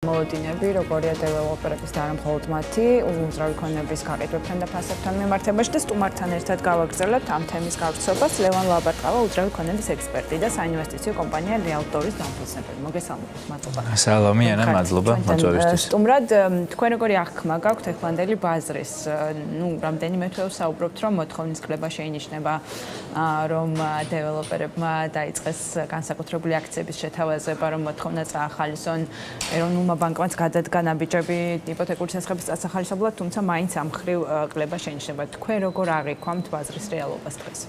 მოლოდინები, როგორია დეველოპერების და არა მხოლოდ მათი უზრუნველყოფი ქონების გაყიდვებთან და ფასებთან მიმართებაში და სტუმართან ერთად გავაგრძელებთ ამ თემის გავრცელებას. ლევან ლაბარტყავა, უზრუნველყოფი ქონების ექსპერტი და საინვესტიციო კომპანია რეალტორის დამფუძნებელი. მოგესალმებით, მადლობა. სალამი, ანა, მადლობა მოწვევისთვის. სტუმრად, თქვენ როგორი აღქმა გაქვთ ეხლანდელი ბაზრის? რამდენიმე თვე ვსაუბრობთ, რომ მოთხოვნის კლება შეინიშნება, რომ დეველოპერებმა დაიწყეს განსაკუთრებული აქციების შეთავაზება, რომ მოთხოვნა წაახალისონ ეროვნულმა ბანკმაც გადადგა ნაბიჯები იპოთეკური სასახების წასახალისებლად, თუმცა მაინც ამ მხრივ კლება შეინიშნება. თქვენ როგორ აღიქვამთ ბაზრის რეალობას დღეს?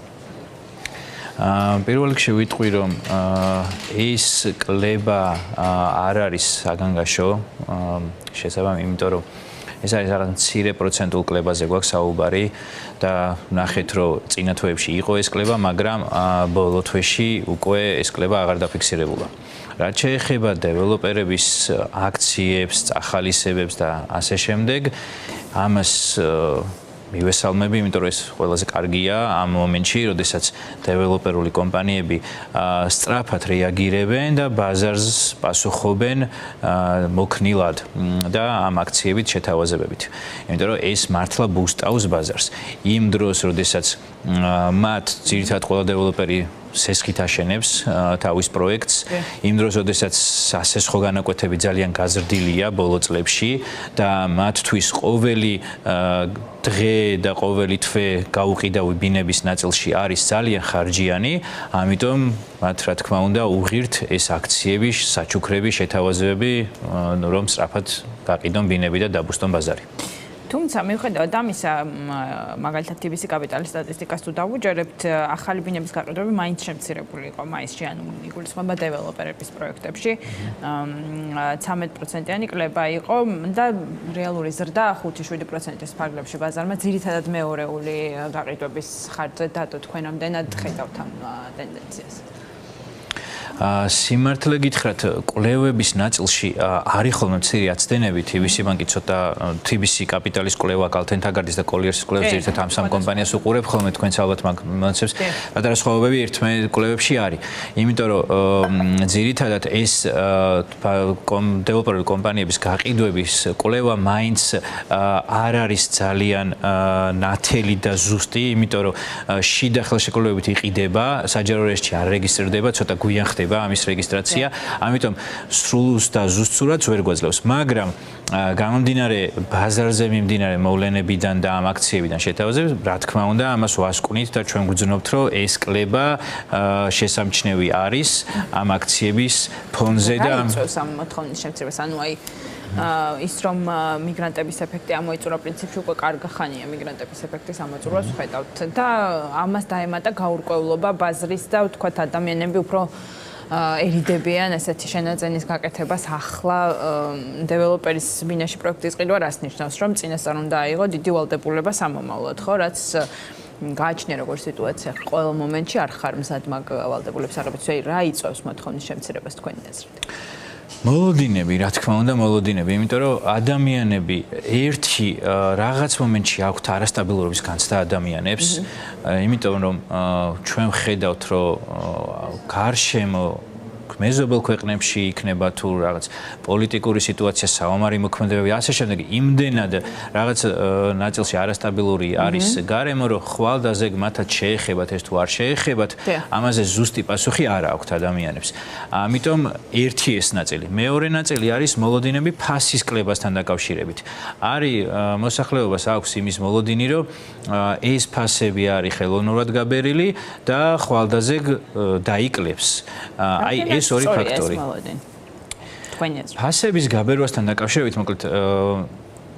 პირველ რიგში ვიტყვი, რომ ეს კლება არ არის საგანგაშო შესაბამისად, იმიტომ რომ ეს არის რაღაც მცირე პროცენტულ კლებაზე გვაქვს საუბარი და ნახეთ, რომ წინა თვეებში იყო ეს კლება, მაგრამ ბოლო თვეში უკვე ეს კლება აღარ დაფიქსირებულა. რაც შეეხება დეველოპერების აქციებს, წახალისებებს და ასე შემდეგ, ამას მივესალმები, იმიტომ რომ ეს ყველაზე კარგია ამ მომენტში, როდესაც დეველოპერული კომპანიები სწრაფად რეაგირებენ და ბაზარს პასუხობენ მოქნილად და ამ აქციებით შეთავაზებებით. იმიტომ რომ ეს მართლა ბუსტავს ბაზარს. იმ დროს, როდესაც მათ ძირითადად ყველა დეველოპერი სესხით აშენებს თავის პროექტს, იმ დროს, როდესაც სასესხო განაკვეთები ძალიან გაზრდილია ბოლო წლებში და მათთვის ყოველი დღე და ყოველი თვე გაუყიდავი ბინების ნაწილში არის ძალიან ხარჯიანი, ამიტომ მათ რა თქმა უნდა უღირთ ეს აქციები, საჩუქრები, შეთავაზებები, რომ სწრაფად გაყიდონ ბინები და დაბუსტონ ბაზარი. თუმცა მიუხედავად ამისა, მაგალითად TBC კაპიტალის სტატისტიკას თუ დავუჯერებთ, ახალი ბინების გაყიდვები მაინც შემცირებული იყო მაისში, ანუ იგულისხმება დეველოპერების პროექტებში. 13%-იანი კლება იყო და რეალური ზრდა 5-7%-ის ფარგლებში ბაზარმა ძირითადად მეორეული გაყიდვების ხარჯზე დადო. თქვენ რამდენად ხედავთ ამ ტენდენციას? სიმართლე გითხრათ, კვლევების ნაწილში არის ხოლმე მცირე აცდენები, TBC ბანკი ცოტა TBC კაპიტალის კვლევა, კალთენთაგარდის და კოლიერის კვლევას ერთად ამ სამ კომპანიას უყურებ ხოლმე, თქვენც ალბათ მაგაცებს პატარა სხვაობები ერთმანეთ კვლევებში არის. იმიტომ რომ ძირითადად ეს დეველოპერული კომპანიების გაყიდვების კვლევა მაინც არ არის ძალიან ნათელი და ზუსტი, იმიტომ რომ შიდა ხელშეკრულებით იყიდება, საჯარო რეესტრში არ რეგისტრირდება, ცოტა გვიან ხდება ამის რეგისტრაცია, ამიტომ სრულს და ზუსტურადს ვერ გვაძლევს, მაგრამ გამომდინარე ბაზარზე მიმდინარე მოვლენებიდან და ამ აქციებიდან შეთავაზებს, რა თქმა უნდა, ამას ვასკვნით და ჩვენ გვგზნობთ, რომ ეს კლება შესამჩნევი არის ამ აქციების ფონზე და ამ მოთხოვნის შემცირებას, ანუ აი ის რომ მიგრანტების ეფექტი ამოიწურა პრინციპში უკვე კარგი ხანია მიგრანტების ეფექტის ამოწურვას ვხედავთ და ამას დაემატა გაურკვევლობა ბაზრის და ვთქვათ ადამიანები უფრო ერიდებიან ესეთი შენაძენის გაკეთებას ახლა დეველოპერის ბინაში პროექტის ყიდვა რას ნიშნავს, რომ წინასწარ უნდა აიღო დიდი ვალდებულება სამომავლოდ, ხო, რაც გააჩნია როგორც სიტუაცია ყოველ მომენტში არ ხარ მზად მაგ ვალდებულებს აღებიც, რა იწვევს მოთხოვნის შემცირებას თქვენი აზრით? მოლოდინები, რა თქმა უნდა, მოლოდინები, იმიტომ რომ ადამიანები ერთი რაღაც მომენტში აქვთ არასტაბილურობის განცდა ადამიანებს, იმიტომ რომ ჩვენ ვხედავთ, რომ გარშემო მეზობელ ქვეყნებში იქნება თუ რაღაც პოლიტიკური სიტუაცია, საომარი მოქმედებები, ასე შემდეგ, იმდენად რაღაც ნაწილში არასტაბილური არის გარემო, რომ ხვალდაზეგ მათაც შეეხებათ ეს თუ არ შეეხებათ, ამაზე ზუსტი პასუხი არ აქვთ ადამიანებს. ამიტომ ერთი ეს ნაწილი. მეორე ნაწილი არის მოლოდინები ფასის კლებასთან დაკავშირებით. არის მოსახლეობას აქვს იმის მოლოდინი, რომ ეს ფასები არის ხელოვნურად გაბერილი და ხვალდაზეგ დაიკლებს. აი ეს ორი ფაქტორი. ფასების გაბერვასთან დაკავშირებით, მოკლედ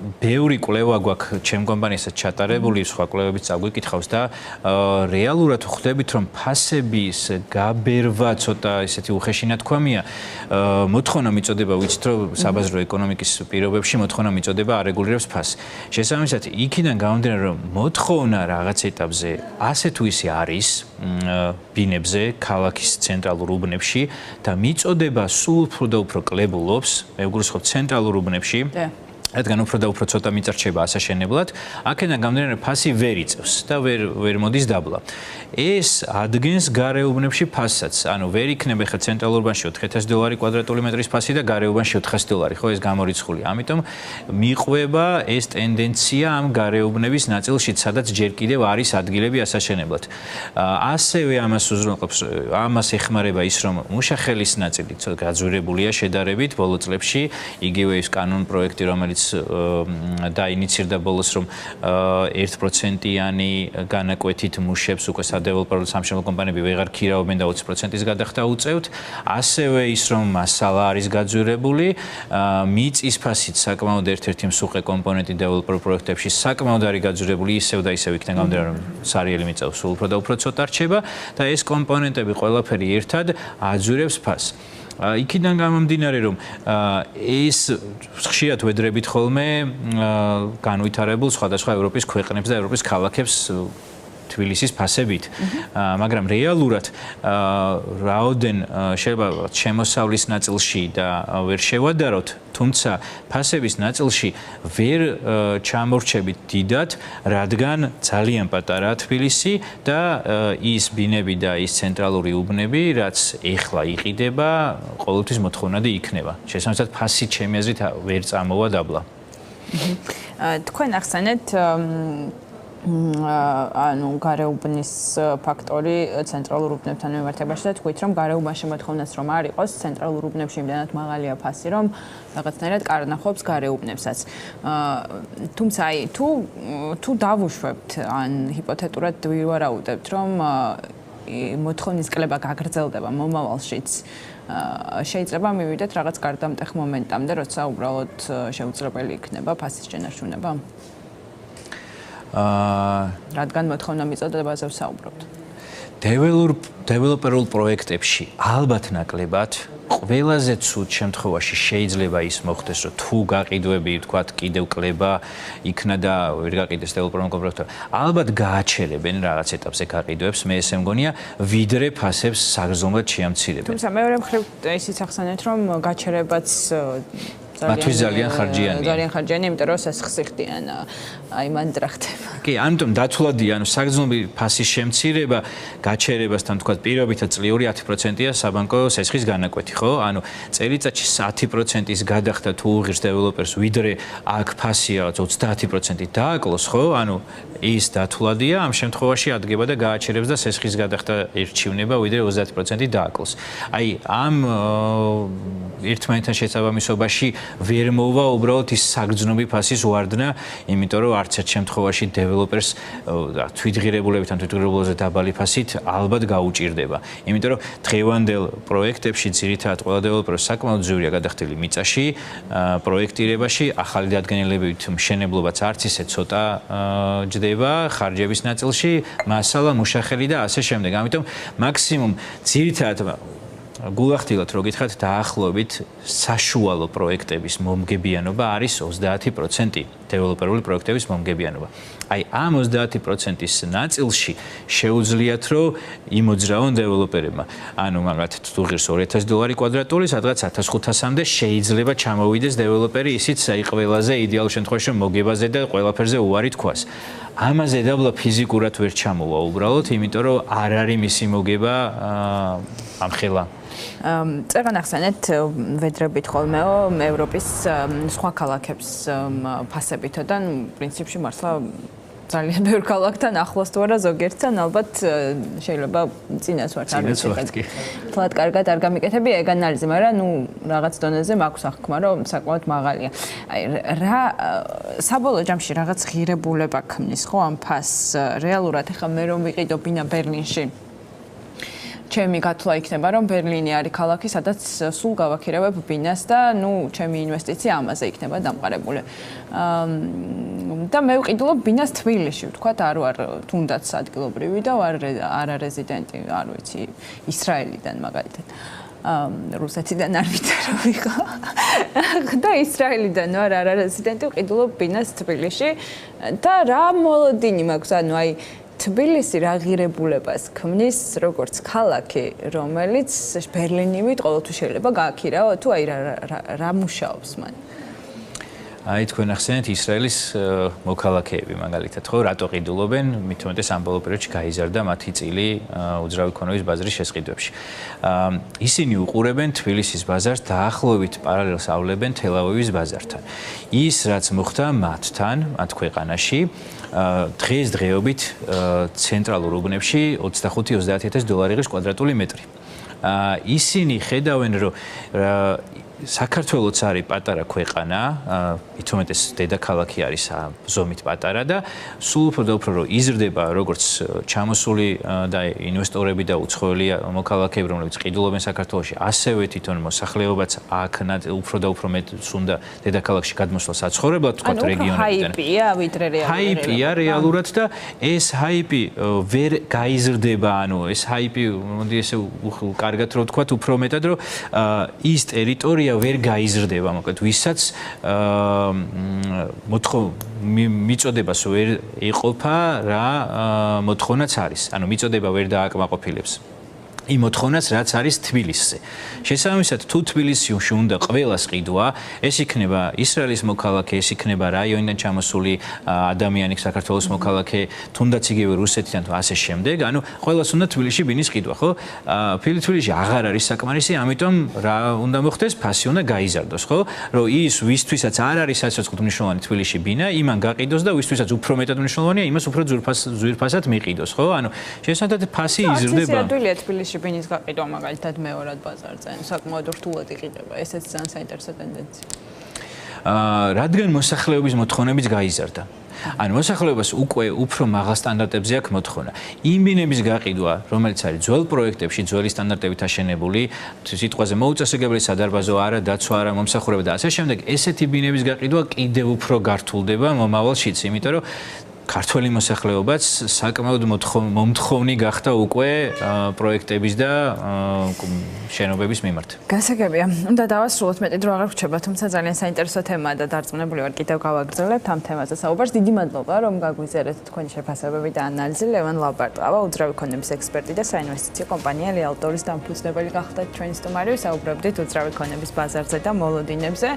ბევრი კვლევა გვაქვს ჩემ კომპანიასაც ჩატარებული, სხვა კვლევებიც წაგვიკითხავს და რეალურად ხვდებით, რომ ფასების გაბერვა ცოტა ისეთი უხეში ნათქვამია. მოთხოვნა მიწოდება, ვიცით, რომ საბაზრო ეკონომიკის პირობებში მოთხოვნა მიწოდება არეგულირებს ფასს. შესაბამისად, იქიდან გამომდინარე, რომ მოთხოვნა რაღაც ეტაპზე ასე თუ ისე არის ბინებზე, ქალაქის ცენტრალურ უბნებში და მიწოდება სულ უფრო და უფრო კლებულობს, მე ვგულისხმობ ცენტრალურ უბნებში. რადგან უფრო და უფრო ცოტა მიწარჩება ასაშენებლად, აქედან გამომდინარე ფასი ვერ იწევს და ვერ მოდის დაბლა. ეს ადგენს გარეუბნებში ფასსაც, ანუ ვერ იქნება ხა ცენტრალურ ბანკში $4,000 კვადრატული მეტრის ფასი და გარეუბანში $400, ხო, ეს გამორიცხულია. ამიტომ მიყვება ეს ტენდენცია ამ გარეუბნების ნაწილშიც, სადაც ჯერ კიდევ არის ადგილები ასაშენებლად. ასევე ამას ეხმარება ის, რომ მუშახელის ნაწილი გაძვირებულია შედარებით ბოლო წლებში, იგივე ის კანონ პროექტი, რომელიც დაინიცირდა ბოლოს, რომ 1%-იანი განაკვეთით მუშებს უკვე სადეველოპერო სამშენებლო კომპანიები ვეღარ ქირავენ და 20%-ის გადახდა უწევთ. ასევე ის, რომ მასალა არის გაძვირებული, მიწის ფასით საკმაოდ ერთ-ერთი მსუყე კომპონენტი დეველოპერ პროექტებში საკმაოდ არის გაძვირებული, ისევ და ისევ იქიდან გამომდინარე, რომ სარიელი მიწა სულ უფრო და უფრო ცოტა რჩება და ეს კომპონენტები ყველაფერი ერთად აძვირებს ფასს. იქიდან გამომდინარე, რომ ეს ხშირად ვედრებით ხოლმე განვითარებულ სხვადასხვა ევროპის ქვეყნებს და ევროპის ქალაქებს თბილისის ფასებით, მაგრამ რეალურად რაოდენ შეიძლება შემოსავლის ნაწილში და ვერ შევადაროთ, თუმცა ფასების ნაწილში ვერ ჩამორჩებით დიდად, რადგან ძალიან პატარაა თბილისი და ის ბინები და ის ცენტრალური უბნები, რაც ეხლა იყიდება, ყოველთვის მოთხოვნადი იქნება. შესაბამისად, ფასი ჩემი აზრით ვერ წამოვა დაბლა. თქვენ ახსენეთ ანუ გარეუბნის ფაქტორი ცენტრალურ უბნებთან მიმართებაში და თქვით, რომ გარეუბანში მოთხოვნაც რომ არ იყოს, ცენტრალურ უბნებში იმდენად მაღალია ფასი, რომ რაღაცნაირად კარნახობს გარეუბნებსაც. თუმცა აი თუ დავუშვებთ, ან ჰიპოთეტურად ვივარაუდებთ, რომ მოთხოვნის კლება გაგრძელდება მომავალშიც, შეიძლება მივიდეთ რაღაც გარდამტეხ მომენტამდე, როცა უბრალოდ შეუძლებელი იქნება ფასის შენარჩუნება. რადგან მოთხოვნა მიწოდებაზე ვსაუბრობთ. დეველოპერულ პროექტებში ალბათ ნაკლებად ყველაზე ცუდ შემთხვევაში შეიძლება ის მოხდეს, რომ თუ გაყიდვები, თქვათ, კიდევ კლება იქნა და ვერ გაყიდეს დეველოპერულ პროექტებში, ალბათ გააჩერებენ რაღაც ეტაპზე გაყიდვებს, მე ესე მგონია, ვიდრე ფასებს საგრძნობლად შეამცირებენ. თუმცა მეორე მხრივ ისიც ახსენეთ, რომ გაჩერებაც მათთვის ძალიან ხარჯიანია. ძალიან ხარჯიანია, იმიტომ რომ სასხსიხდიან აი მან დრახტება. კი, ამიტომ დათვლადია, ანუ საგრძნობი ფასის შემცირება გაჩერებასთან თქვა პირობითად წლიური 10%-ია საბანკო სესხის განაკვეთი, ხო? ანუ წელიწადში 10%-ის გადახდა თუ უღირს დეველოპერს, ვიდრე აქ ფასი რაღაც 30% დააკლოს, ხო? ანუ ის დათვლადია, ამ შემთხვევაში ადგება და გააჩერებს და სესხის გადახდა ერჩივნება, ვიდრე 30% დააკლოს. აი, ამ ერთმანეთთან შესაბამისობაში ვერ მოვა უბრალოდ ის საგრძნობი ფასის ვარდნა, იმიტომ რომ არც ერთ შემთხვევაში დეველოპერს თვითღირებულებთან თვითღირებულებზე დაბალი ფასით ალბათ გაუჭირდება. იმიტომ რომ დღევანდელ პროექტებში ძირითადად ყველა დეველოპერს საკმაოდ ძვირია გადახდილი მიწაში, პროექტირებაში, ახალი დადგენილებით მშენებლობაც არც ისე ცოტა ჯდება ხარჯების ნაწილში, მასალა, მუშახელი და ასე შემდეგ. ამიტომ მაქსიმუმ ძირითადად გულახდილად რო გითხრათ, დაახლოებით საშუალო პროექტების მომგებიანობა არის 30% დეველოპერული პროექტების მომგებიანობა. აი ამ 30%-ის ნაწილში შეუძლიათ რომ იმოძრავონ დეველოპერებმა. ანუ მაგათ თუ ღირს $2,000 კვადრატული, სადღაც 1500-მდე შეიძლება ჩამოვიდეს დეველოპერი, ისიც აი ყველაზე იდეალურ შემთხვევაში რომ მოგებაზე და ყველაფერზე უარი თქვას. ამაზე დაბლა ფიზიკურად ვერ ჩამოვა უბრალოდ, იმიტომ რომ არ არის მისი მოგება ამხელა. წეგან ახსენეთ ვედრებით ხოლმეო ევროპის სხვა ქალაქებს ფასებითო და პრინციპში მართლა ძალიან ბევრ ქალაქთან ახლოს თუ არა ზოგიერთთან ალბათ შეიძლება წინას ვართ არ ვიცი. თლად კარგად არ გამიკეთები ეგ ანალიზი, მაგრამ ნუ რაღაც დონეზე მაქვს აღქმა რომ საკმაოდ მაღალია. აი რა საბოლოო ჯამში რაღაც ღირებულება ქმნის ხო ამ ფასს რეალურად ეხლა მე რომ ვიყიდო ბინა ბერლინში ჩემი გათვლა იქნება, რომ ბერლინი არის ქალაქი, სადაც სულ გავაქირავებ ბინას და ნუ ჩემი ინვესტიცია ამაზე იქნება დამყარებული. და მე ვყიდულობ ბინას თბილისში, ვთქვათ, არ ვარ თუნდაც ადგილობრივი და ვარ არა რეზიდენტი, არ ვიცი, ისრაელიდან მაგალითად. რუსეთიდან არ ვიცი რა ვიყო. და ისრაელიდან ვარ არა რეზიდენტი, ვყიდულობ ბინას თბილისში და რა მოლოდინი მაქვს, ანუ აი თბილისი რა ღირებულებას ქმნის როგორც ქალაქი, რომელიც ბერლინივით ყოველთვის შეიძლება გააქირავო თუ აი რა მუშაობს მან. აი თქვენ ახსენეთ ისრაელის მოქალაქეები მაგალითად ხო რატო ყიდულობენ მით უმეტეს ამ ბოლო პერიოდში გაიზარდა მათი წილი უძრავი ქონების ბაზრის შესყიდვებში. ისინი უყურებენ თბილისის ბაზარს დაახლოებით პარალელს ავლებენ თელ-ავივის ბაზართან. ის რაც მოხდა მათთან, მათ ქვეყანაში დღესდღეობით ცენტრალურ უბნებში 25-30 დოლარი ღირს კვადრატული მეტრი. ისინი ხედავენ რომ საქართველოც არის პატარა ქვეყანა, მით უმეტეს დედაქალაქი არის ზომით პატარა და სულ უფრო და უფრო რომ იზრდება როგორც ჩამოსული და ინვესტორები და უცხოელი მოქალაქეები, რომლებიც ყიდულობენ საქართველოში, ასევე თვითონ მოსახლეობაც აქ უფრო და უფრო მეტ უნდა დედაქალაქში გადმოსვლა საცხოვრებლად, თქვა რეგიონებიდან. ჰაიპია ვიდრე რეალურად. ჰაიპია რეალურად და ეს ჰაიპი ვერ გაიზრდება, ანუ ეს ჰაიპი, მოდი ესე კარგად რომ ვთქვა, უფრო მეტად რომ ის ტერიტორია ვერ გაიზრდება, მოკლედ, ვისაც მიწოდებას ვერ იყოფა რა მოთხოვნაც არის. ანუ მიწოდება ვერ დააკმაყოფილებს იმ მოთხოვნას, რაც არის თბილისზე. შესაბამისად, თუ თბილისში უნდა ყველას ყიდვა, ეს იქნება ისრაელის მოქალაქე, ეს იქნება რაიონიდან ჩამოსული ადამიანი, საქართველოს მოქალაქე, თუნდაც იგივე რუსეთიდან თუ ასე შემდეგ, ანუ ყველას უნდა თბილისში ბინის ყიდვა, ხო? თბილისში აღარ არის საკმარისი, ამიტომ რა უნდა მოხდეს? ფასი უნდა გაიზარდოს, ხო? რომ ის ვისთვისაც არ არის საცოცხლოდ მნიშვნელოვანი თბილისში ბინა, იმან გაყიდოს და ვისთვისაც უფრო მეტად მნიშვნელოვანია, იმას უფრო ძვირფასად მიყიდოს, ხო? ანუ შესაბამისად ფასი იზრდება. ბინის გაყიდვა მაგალითად მეორად ბაზარზე, საკმაოდ რთულად იყიდება. ესეც ძალიან საინტერესო ტენდენცია. რადგან მოსახლეობის მოთხოვნებიც გაიზარდა. ანუ მოსახლეობას უკვე უფრო მაღალ სტანდარტებზე აქვს მოთხოვნა. იმ ბინების გაყიდვა, რომელიც არის ძველ პროექტებში, ძველი სტანდარტებით აშენებული, სიტყვაზე მოუწესრიგებელი სადარბაზო არა, დაცვა არა, მომსახურება და ასე შემდეგ, ესეთი ბინების გაყიდვა კიდევ უფრო გართულდება მომავალშიც, იმიტომ რომ ქართველი მოსახლეობაც საკმაოდ მომთხოვნი გახდა უკვე პროექტების და შენობების მიმართ. გასაგებია. უნდა დავასრულოთ, მეტი დრო აღარ გვჭირდება, თუმცა ძალიან საინტერესო თემაა და დარწმუნებული ვარ კიდევ გავაგრძელებთ ამ თემაზე საუბარს. დიდი მადლობა, რომ გაგვიზიარეთ თქვენი შეფასებები და ანალიზი. ლევან ლაბარტყავა, უძრავი ქონების ექსპერტი და საინვესტიციო კომპანია რეალტორის დამფუძნებელი გახდათ ჩვენი სტუმარი. საუბრობდით უძრავი ქონების ბაზარზე და მოლოდინებზე.